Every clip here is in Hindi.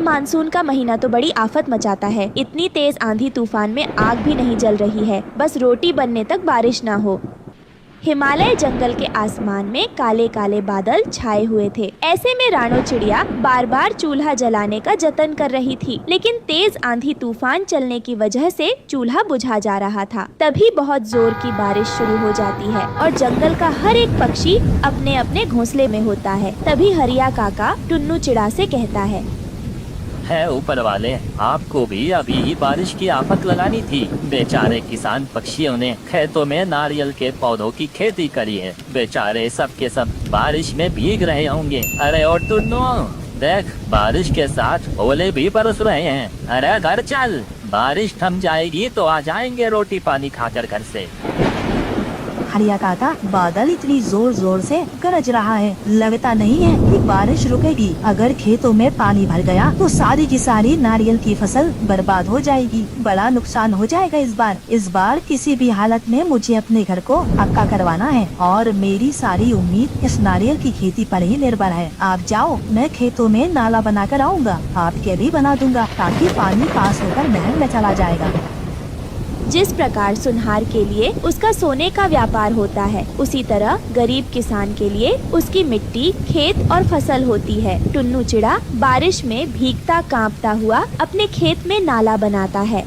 मानसून का महीना तो बड़ी आफत मचाता है। इतनी तेज आंधी तूफान में आग भी नहीं जल रही है, बस रोटी बनने तक बारिश ना हो। हिमालय जंगल के आसमान में काले काले बादल छाए हुए थे। ऐसे में रानो चिड़िया बार बार चूल्हा जलाने का जतन कर रही थी, लेकिन तेज आंधी तूफान चलने की वजह से चूल्हा बुझा जा रहा था। तभी बहुत जोर की बारिश शुरू हो जाती है और जंगल का हर एक पक्षी अपने अपने घोंसले में होता है। तभी हरिया काका टुन्नू चिड़ा से कहता है ऊपर वाले, आपको भी अभी बारिश की आफत लगानी थी। बेचारे किसान पक्षियों ने खेतों में नारियल के पौधों की खेती करी है। बेचारे सब के सब बारिश में भीग रहे होंगे। अरे और टुन्नू देख, बारिश के साथ ओले भी बरस रहे हैं। अरे घर चल, बारिश थम जाएगी तो आ जाएंगे रोटी पानी खाकर घर से। हरिया काका, बादल इतनी जोर जोर से गरज रहा है, लगता नहीं है कि बारिश रुकेगी। अगर खेतों में पानी भर गया तो सारी की सारी नारियल की फसल बर्बाद हो जाएगी। बड़ा नुकसान हो जाएगा इस बार किसी भी हालत में मुझे अपने घर को पक्का करवाना है और मेरी सारी उम्मीद इस नारियल की खेती पर ही निर्भर है। आप जाओ, मैं खेतों में नाला बना कर आऊँगा, आपके भी बना दूंगा ताकि पानी पास होकर नहर में चला जाएगा। जिस प्रकार सुनहार के लिए उसका सोने का व्यापार होता है, उसी तरह गरीब किसान के लिए उसकी मिट्टी, खेत और फसल होती है। टुन्नू चिड़ा बारिश में भीगता कांपता हुआ अपने खेत में नाला बनाता है।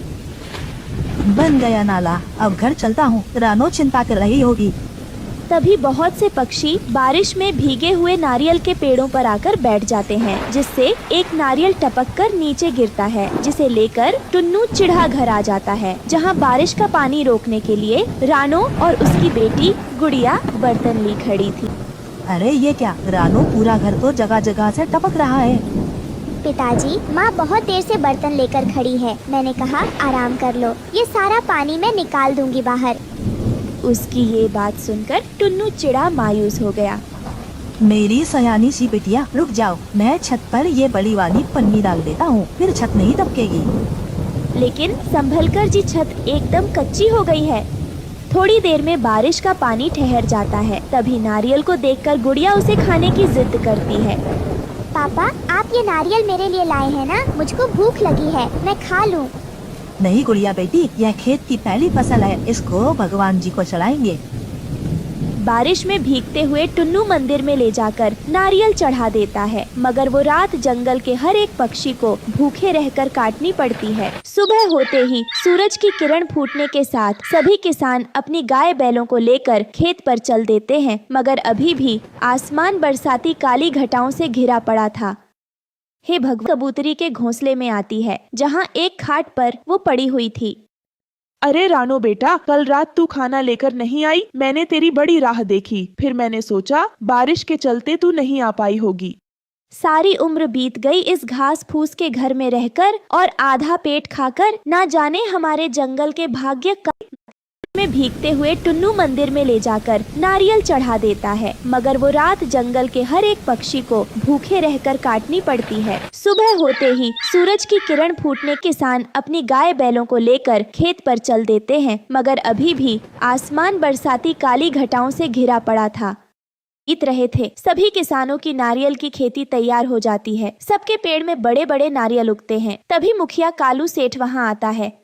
बन गया नाला, अब घर चलता हूँ। रानो चिंता कर रही होगी। तभी बहुत से पक्षी बारिश में भीगे हुए नारियल के पेड़ों पर आकर बैठ जाते हैं, जिससे एक नारियल टपक कर नीचे गिरता है, जिसे लेकर टुन्नू चिड़ा घर आ जाता है, जहां बारिश का पानी रोकने के लिए रानो और उसकी बेटी गुड़िया बर्तन ली खड़ी थी। अरे ये क्या, रानो पूरा घर तो जगह जगह से टपक रहा है। पिताजी, माँ बहुत देर से बर्तन लेकर खड़ी है। मैंने कहा आराम कर लो, ये सारा पानी मैं निकाल दूंगी बाहर। उसकी ये बात सुनकर टुन्नू चिड़ा मायूस हो गया। मेरी सयानी सी बिटिया, रुक जाओ, मैं छत पर ये बड़ी वाली पन्नी डाल देता हूँ, फिर छत नहीं टपकेगी। लेकिन संभलकर जी छत एकदम कच्ची हो गई है। थोड़ी देर में बारिश का पानी ठहर जाता है। तभी नारियल को देखकर गुड़िया उसे खाने की जिद करती है। पापा, आप ये नारियल मेरे लिए लाए हैं ना? मुझको भूख लगी है, मैं खा लूं। नहीं गुड़िया बेटी, यह खेत की पहली फसल है, इसको भगवान जी को चढ़ाएंगे। बारिश में भीगते हुए टुन्नू मंदिर में ले जाकर नारियल चढ़ा देता है, मगर वो रात जंगल के हर एक पक्षी को भूखे रहकर काटनी पड़ती है। सुबह होते ही सूरज की किरण फूटने के साथ सभी किसान अपनी गाय बैलों को लेकर खेत पर चल देते हैं, मगर अभी भी आसमान बरसाती काली घटाओं से घिरा पड़ा था। हे भगवान, कबूतरी के घोंसले में आती है, जहाँ एक खाट पर वो पड़ी हुई थी। अरे रानो बेटा, कल रात तू खाना लेकर नहीं आई, मैंने तेरी बड़ी राह देखी। फिर मैंने सोचा बारिश के चलते तू नहीं आ पाई होगी। सारी उम्र बीत गई इस घास फूस के घर में रहकर और आधा पेट खाकर। ना जाने हमारे जंगल के भाग्य में भीगते हुए टुन्नू मंदिर में ले जाकर नारियल चढ़ा देता है, मगर वो रात जंगल के हर एक पक्षी को भूखे रहकर काटनी पड़ती है। सुबह होते ही सूरज की किरण फूटने किसान अपनी गाय बैलों को लेकर खेत पर चल देते हैं, मगर अभी भी आसमान बरसाती काली घटाओं से घिरा पड़ा था। बीत रहे थे, सभी किसानों की नारियल की खेती तैयार हो जाती है। सबके पेड़ में बड़े बड़े नारियल उगते हैं। तभी मुखिया कालू सेठ वहाँ आता है।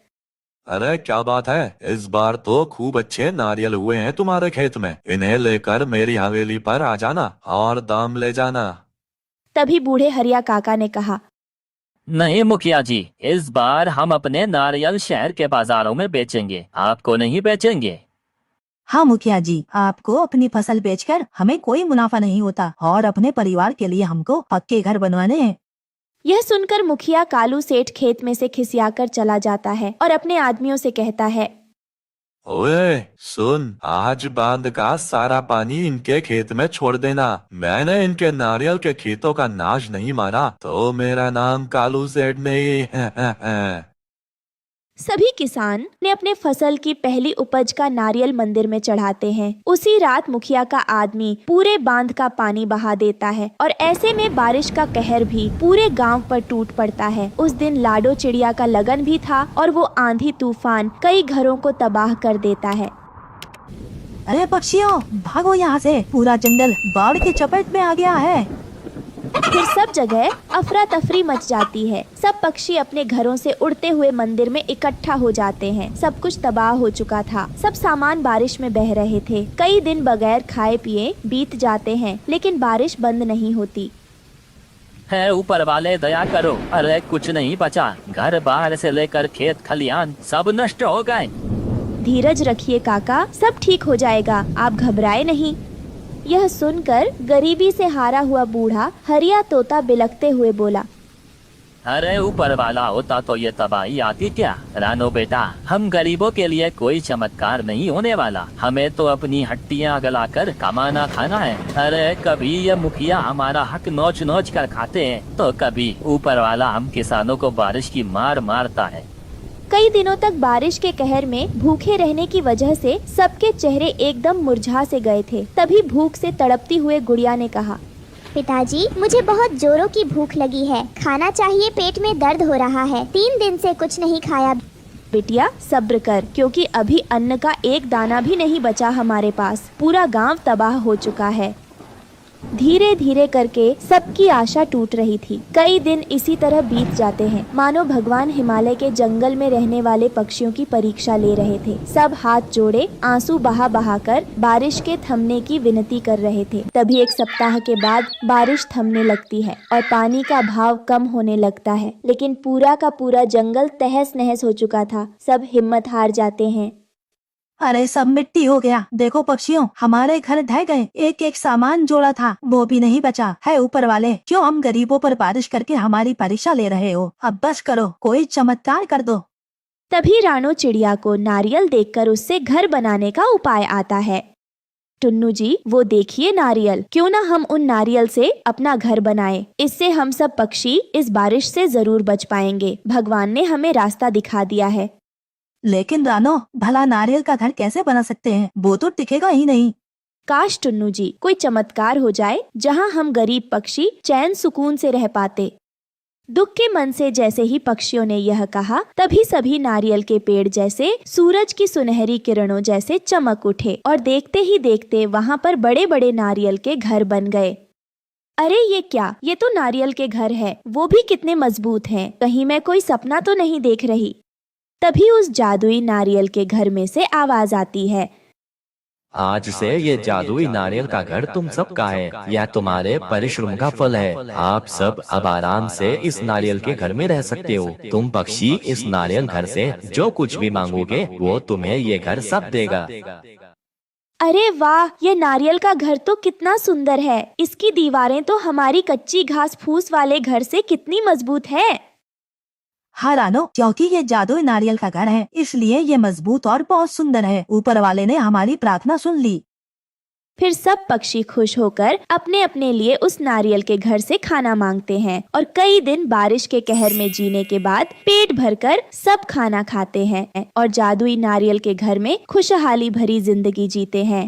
अरे क्या बात है, इस बार तो खूब अच्छे नारियल हुए हैं तुम्हारे खेत में। इन्हें लेकर मेरी हवेली पर आ जाना और दाम ले जाना। तभी बूढ़े हरिया काका ने कहा, नहीं मुखिया जी, इस बार हम अपने नारियल शहर के बाजारों में बेचेंगे, आपको नहीं बेचेंगे। हाँ मुखिया जी, आपको अपनी फसल बेचकर हमें कोई मुनाफा नहीं होता और अपने परिवार के लिए हमको पक्के घर बनवाने हैं। यह सुनकर मुखिया कालू सेठ खेत में से खिसियाकर चला जाता है और अपने आदमियों से कहता है, ओए सुन, आज बांध का सारा पानी इनके खेत में छोड़ देना। मैंने इनके नारियल के खेतों का नाश नहीं मारा तो मेरा नाम कालू सेठ नहीं है। सभी किसान ने अपने फसल की पहली उपज का नारियल मंदिर में चढ़ाते हैं। उसी रात मुखिया का आदमी पूरे बांध का पानी बहा देता है और ऐसे में बारिश का कहर भी पूरे गांव पर टूट पड़ता है। उस दिन लाडो चिड़िया का लगन भी था और वो आंधी तूफान कई घरों को तबाह कर देता है। अरे पक्षियों, भागो यहाँ से, पूरा जंगल बाढ़ की चपेट में आ गया है। फिर सब जगह अफरा तफरी मच जाती है। सब पक्षी अपने घरों से उड़ते हुए मंदिर में इकट्ठा हो जाते हैं। सब कुछ तबाह हो चुका था। सब सामान बारिश में बह रहे थे। कई दिन बगैर खाए पिए बीत जाते हैं, लेकिन बारिश बंद नहीं होती। है ऊपर वाले दया करो, अरे कुछ नहीं बचा। घर बाहर से लेकर खेत खलियान सब नष्ट हो गए। धीरज रखिए काका, सब ठीक हो जाएगा, आप घबराए नहीं। यह सुनकर गरीबी से हारा हुआ बूढ़ा हरिया तोता बिलखते हुए बोला, अरे ऊपर वाला होता तो ये तबाही आती क्या? रानो बेटा, हम गरीबों के लिए कोई चमत्कार नहीं होने वाला। हमें तो अपनी हड्डियां गलाकर कमाना खाना है। अरे कभी ये मुखिया हमारा हक नोच नोच कर खाते हैं, तो कभी ऊपर वाला हम किसानों को बारिश की मार मारता है। कई दिनों तक बारिश के कहर में भूखे रहने की वजह से सबके चेहरे एकदम मुरझा से गए थे। तभी भूख से तड़पती हुए गुड़िया ने कहा, पिताजी, मुझे बहुत जोरों की भूख लगी है, खाना चाहिए, पेट में दर्द हो रहा है, 3 दिन से कुछ नहीं खाया। बिटिया सब्र कर, क्योंकि अभी अन्न का एक दाना भी नहीं बचा हमारे पास। पूरा गांव तबाह हो चुका है। धीरे धीरे करके सबकी आशा टूट रही थी। कई दिन इसी तरह बीत जाते हैं, मानो भगवान हिमालय के जंगल में रहने वाले पक्षियों की परीक्षा ले रहे थे। सब हाथ जोड़े आंसू बहा बहा कर बारिश के थमने की विनती कर रहे थे। तभी 1 सप्ताह के बाद बारिश थमने लगती है और पानी का भाव कम होने लगता है। लेकिन पूरा का पूरा जंगल तहस नहस हो चुका था। सब हिम्मत हार जाते हैं। अरे सब मिट्टी हो गया। देखो पक्षियों, हमारे घर ढह गए। एक एक सामान जोड़ा था, वो भी नहीं बचा है। ऊपर वाले, क्यों हम गरीबों पर बारिश करके हमारी परीक्षा ले रहे हो? अब बस करो, कोई चमत्कार कर दो। तभी रानो चिड़िया को नारियल देखकर उससे घर बनाने का उपाय आता है। टुन्नू जी, वो देखिए नारियल, क्यों ना हम उन नारियल से अपना घर बनाएं। इससे हम सब पक्षी इस बारिश से जरूर बच पाएंगे। भगवान ने हमें रास्ता दिखा दिया है। लेकिन रानो, भला नारियल का घर कैसे बना सकते हैं? वो तो टिकेगा ही नहीं। काश टुन्नू जी, कोई चमत्कार हो जाए जहां हम गरीब पक्षी चैन सुकून से रह पाते। दुख के मन से जैसे ही पक्षियों ने यह कहा, तभी सभी नारियल के पेड़ जैसे सूरज की सुनहरी किरणों जैसे चमक उठे और देखते ही देखते वहां पर बड़े बड़े नारियल के घर बन गए। अरे ये क्या, ये तो नारियल के घर है, वो भी कितने मजबूत हैं। कहीं मैं कोई सपना तो नहीं देख रही। तभी उस जादुई नारियल के घर में से आवाज आती है, आज से ये जादुई नारियल का घर तुम सब का है। यह तुम्हारे परिश्रम का फल है। आप सब अब आराम से इस नारियल के घर में रह सकते हो। तुम पक्षी इस नारियल घर से जो कुछ भी मांगोगे वो तुम्हें ये घर सब देगा। अरे वाह, ये नारियल का घर तो कितना सुंदर है। इसकी दीवारें तो हमारी कच्ची घास फूस वाले घर से कितनी मजबूत है। हाँ रानो, क्योंकि ये जादुई नारियल का घर है, इसलिए ये मजबूत और बहुत सुंदर है। ऊपर वाले ने हमारी प्रार्थना सुन ली। फिर सब पक्षी खुश होकर अपने अपने लिए उस नारियल के घर से खाना मांगते हैं और कई दिन बारिश के कहर में जीने के बाद पेट भरकर सब खाना खाते हैं और जादुई नारियल के घर में खुशहाली भरी जिंदगी जीते हैं।